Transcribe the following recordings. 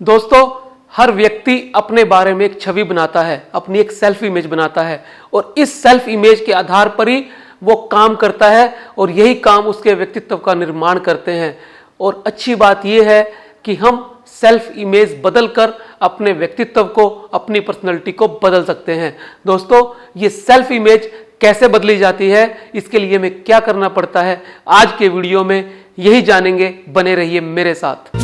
दोस्तों, हर व्यक्ति अपने बारे में एक छवि बनाता है, अपनी एक सेल्फ इमेज बनाता है और इस सेल्फ इमेज के आधार पर ही वो काम करता है और यही काम उसके व्यक्तित्व का निर्माण करते हैं। और अच्छी बात यह है कि हम सेल्फ इमेज बदलकर अपने व्यक्तित्व को, अपनी पर्सनैलिटी को बदल सकते हैं। दोस्तों, ये सेल्फ इमेज कैसे बदली जाती है, इसके लिए हमें क्या करना पड़ता है, आज के वीडियो में यही जानेंगे। बने रहिए मेरे साथ।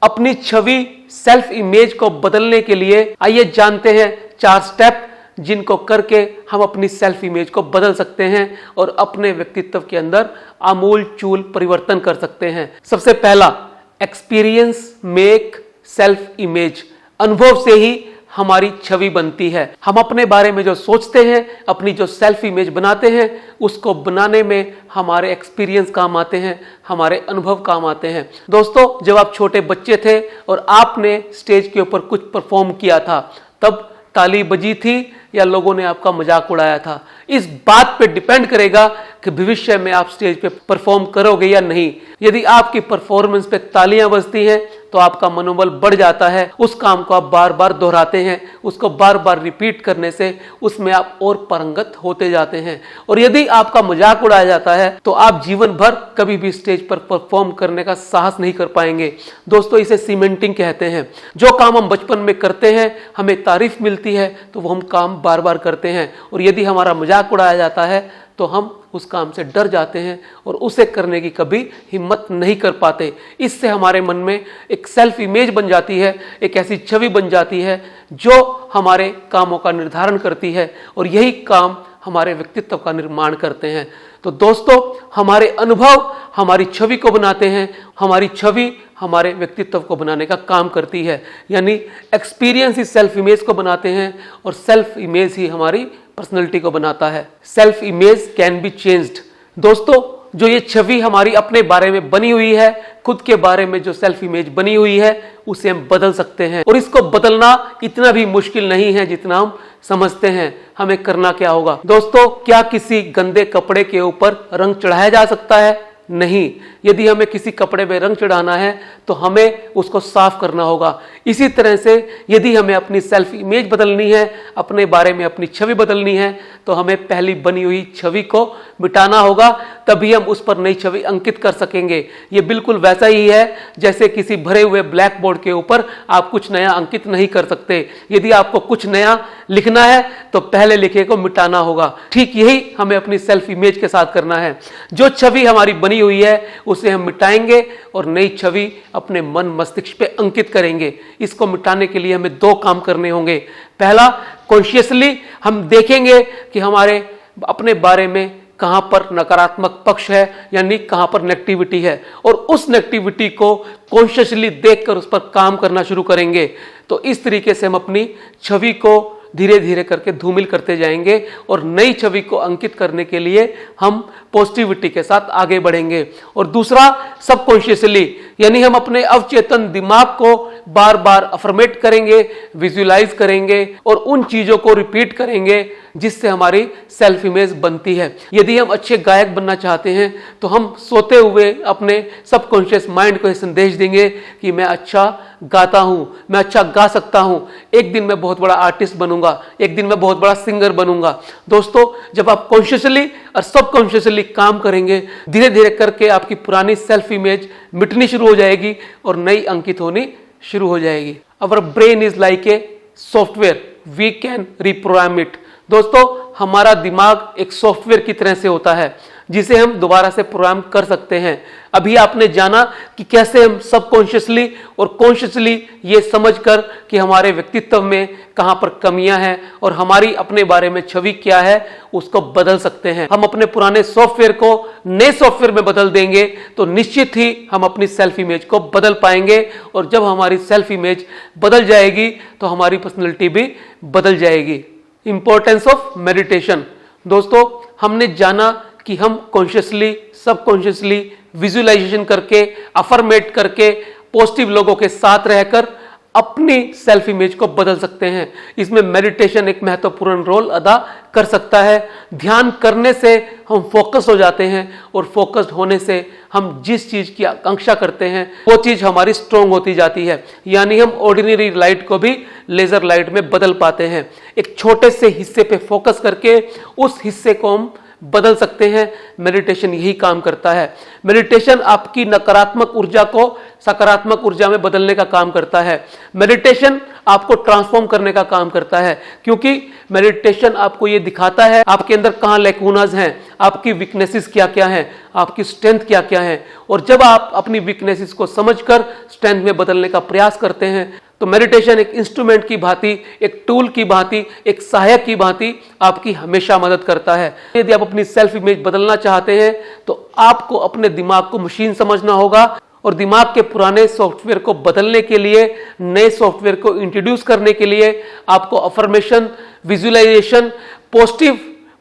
अपनी छवि, सेल्फ इमेज को बदलने के लिए आइए जानते हैं 4 स्टेप जिनको करके हम अपनी सेल्फ इमेज को बदल सकते हैं और अपने व्यक्तित्व के अंदर आमूल चूल परिवर्तन कर सकते हैं। सबसे पहला, एक्सपीरियंस मेक सेल्फ इमेज। अनुभव से ही हमारी छवि बनती है। हम अपने बारे में जो सोचते हैं, अपनी जो सेल्फ इमेज बनाते हैं, उसको बनाने में हमारे एक्सपीरियंस काम आते हैं, हमारे अनुभव काम आते हैं। दोस्तों, जब आप छोटे बच्चे थे और आपने स्टेज के ऊपर कुछ परफॉर्म किया था, तब ताली बजी थी या लोगों ने आपका मजाक उड़ाया था, इस बात पे डिपेंड करेगा कि भविष्य में आप स्टेज पे परफॉर्म करोगे या नहीं। यदि आपकी परफॉर्मेंस पे तालियां बजती हैं तो आपका मनोबल बढ़ जाता है। उस काम को आप बार बार दोहराते हैं, उसको बार बार रिपीट करने से उसमें आप और पारंगत होते जाते हैं। और यदि आपका मजाक उड़ाया जाता है तो आप जीवन भर कभी भी स्टेज पर परफॉर्म करने का साहस नहीं कर पाएंगे। दोस्तों, इसे सीमेंटिंग कहते हैं। जो काम हम बचपन में करते हैं, हमें तारीफ मिलती है तो वो हम काम बार बार करते हैं, और यदि हमारा मजाक उड़ाया जाता है तो हम उस काम से डर जाते हैं और उसे करने की कभी हिम्मत नहीं कर पाते। इससे हमारे मन में एक सेल्फ इमेज बन जाती है, एक ऐसी छवि बन जाती है जो हमारे कामों का निर्धारण करती है और यही काम हमारे व्यक्तित्व का निर्माण करते हैं। तो दोस्तों, हमारे अनुभव हमारी छवि को बनाते हैं, हमारी छवि हमारे व्यक्तित्व को बनाने का काम करती है। यानी एक्सपीरियंस ही सेल्फ इमेज को बनाते हैं और सेल्फ इमेज ही हमारी पर्सनैलिटी को बनाता है। Self image can be changed. दोस्तों, जो ये छवि हमारी अपने बारे में बनी हुई है, खुद के बारे में जो सेल्फ इमेज बनी हुई है, उसे हम बदल सकते हैं। और इसको बदलना इतना भी मुश्किल नहीं है जितना हम समझते हैं। हमें करना क्या होगा? दोस्तों, क्या किसी गंदे कपड़े के ऊपर रंग चढ़ाया जा सकता है? नहीं। यदि हमें किसी कपड़े में रंग चढ़ाना है तो हमें उसको साफ करना होगा। इसी तरह से यदि हमें अपनी सेल्फ इमेज बदलनी है, अपने बारे में अपनी छवि बदलनी है, तो हमें पहली बनी हुई छवि को मिटाना होगा, तभी हम उस पर नई छवि अंकित कर सकेंगे। ये बिल्कुल वैसा ही है जैसे किसी भरे हुए ब्लैक बोर्ड के ऊपर आप कुछ नया अंकित नहीं कर सकते। यदि आपको कुछ नया लिखना है तो पहले लिखे को मिटाना होगा। ठीक यही हमें अपनी सेल्फ इमेज के साथ करना है। जो छवि हमारी बनी हुई है उसे हम मिटाएंगे और नई छवि अपने मन मस्तिष्क पे अंकित करेंगे। इसको मिटाने के लिए हमें 2 काम करने होंगे। पहला, कॉन्शियसली हम देखेंगे कि हमारे अपने बारे में कहां पर नकारात्मक पक्ष है, यानी कहां पर नेगेटिविटी है, और उस नेगेटिविटी को कॉन्शियसली देखकर उस पर काम करना शुरू करेंगे। तो इस तरीके से हम अपनी छवि को धीरे धीरे करके धूमिल करते जाएंगे और नई छवि को अंकित करने के लिए हम पॉजिटिविटी के साथ आगे बढ़ेंगे। और दूसरा, सबकॉन्शियसली, यानी हम अपने अवचेतन दिमाग को बार बार अफर्मेट करेंगे, विजुअलाइज करेंगे और उन चीजों को रिपीट करेंगे जिससे हमारी सेल्फ इमेज बनती है। यदि हम अच्छे गायक बनना चाहते हैं तो हम सोते हुए अपने सबकॉन्शियस माइंड को संदेश देंगे कि मैं अच्छा गाता हूं, मैं अच्छा गा सकता हूं, एक दिन मैं बहुत बड़ा आर्टिस्ट बनूंगा, एक दिन मैं बहुत बड़ा सिंगर बनूंगा। दोस्तों, जब आप कॉन्शियसली और सबकॉन्शियसली काम करेंगे, धीरे धीरे करके आपकी पुरानी सेल्फ इमेज मिटनी शुरू हो जाएगी और नई अंकित होनी शुरू हो जाएगी। Our brain is like a software, we can reprogram it. दोस्तों, हमारा दिमाग एक सॉफ्टवेयर की तरह से होता है जिसे हम दोबारा से प्रोग्राम कर सकते हैं। अभी आपने जाना कि कैसे हम सबकॉन्शियसली और कॉन्शियसली ये समझकर कि हमारे व्यक्तित्व में कहां पर कमियां हैं और हमारी अपने बारे में छवि क्या है, उसको बदल सकते हैं। हम अपने पुराने सॉफ्टवेयर को नए सॉफ्टवेयर में बदल देंगे तो निश्चित ही हम अपनी सेल्फ इमेज को बदल पाएंगे, और जब हमारी सेल्फ इमेज बदल जाएगी तो हमारी पर्सनैलिटी भी बदल जाएगी। Importance of meditation. दोस्तों, हमने जाना कि हम कॉन्शियसली, सबकॉन्शियसली विजुअलाइजेशन करके, अफर्मेट करके, पॉजिटिव लोगों के साथ रहकर अपनी सेल्फ इमेज को बदल सकते हैं। इसमें मेडिटेशन एक महत्वपूर्ण रोल अदा कर सकता है। ध्यान करने से हम फोकस हो जाते हैं और फोकस्ड होने से हम जिस चीज की आकांक्षा करते हैं वो चीज हमारी स्ट्रोंग होती जाती है, यानी हम ऑर्डिनरी लाइट को भी लेजर लाइट में बदल पाते हैं। एक छोटे से हिस्से पे फोकस करके उस हिस्से को हम बदल सकते हैं। मेडिटेशन यही काम करता है। मेडिटेशन आपकी नकारात्मक ऊर्जा को सकारात्मक ऊर्जा में बदलने का काम करता है। मेडिटेशन आपको ट्रांसफॉर्म करने का काम करता है, क्योंकि मेडिटेशन आपको ये दिखाता है आपके अंदर कहाँ लैकूनाज हैं, आपकी वीकनेसेस क्या क्या हैं, आपकी स्ट्रेंथ क्या क्या है। और जब आप अपनी वीकनेसेस को समझकर स्ट्रेंथ में बदलने का प्रयास करते हैं तो मेडिटेशन एक इंस्ट्रूमेंट की भांति, एक टूल की भांति, एक सहायक की भांति आपकी हमेशा मदद करता है। यदि आप अपनी सेल्फ इमेज बदलना चाहते हैं तो आपको अपने दिमाग को मशीन समझना होगा और दिमाग के पुराने सॉफ्टवेयर को बदलने के लिए, नए सॉफ्टवेयर को इंट्रोड्यूस करने के लिए आपको अफर्मेशन, विजुअलाइजेशन,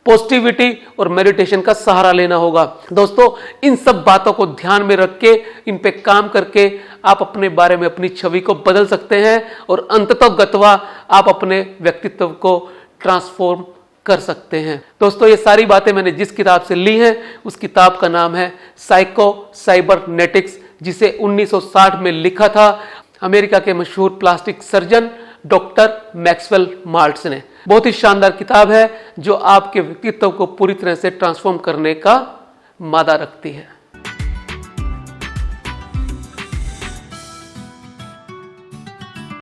पॉजिटिविटी और मेडिटेशन का सहारा लेना होगा। दोस्तों, इन सब बातों को ध्यान में रख के, इन पे काम करके आप अपने बारे में अपनी छवि को बदल सकते हैं और अंततः गत्वा आप अपने व्यक्तित्व को ट्रांसफॉर्म कर सकते हैं। दोस्तों, ये सारी बातें मैंने जिस किताब से ली हैं उस किताब का नाम है साइको साइबरनेटिक्स, जिसे 1960 में लिखा था अमेरिका के मशहूर प्लास्टिक सर्जन डॉक्टर मैक्सवेल माल्ट्स ने। बहुत ही शानदार किताब है जो आपके व्यक्तित्व को पूरी तरह से ट्रांसफॉर्म करने का मादा रखती है।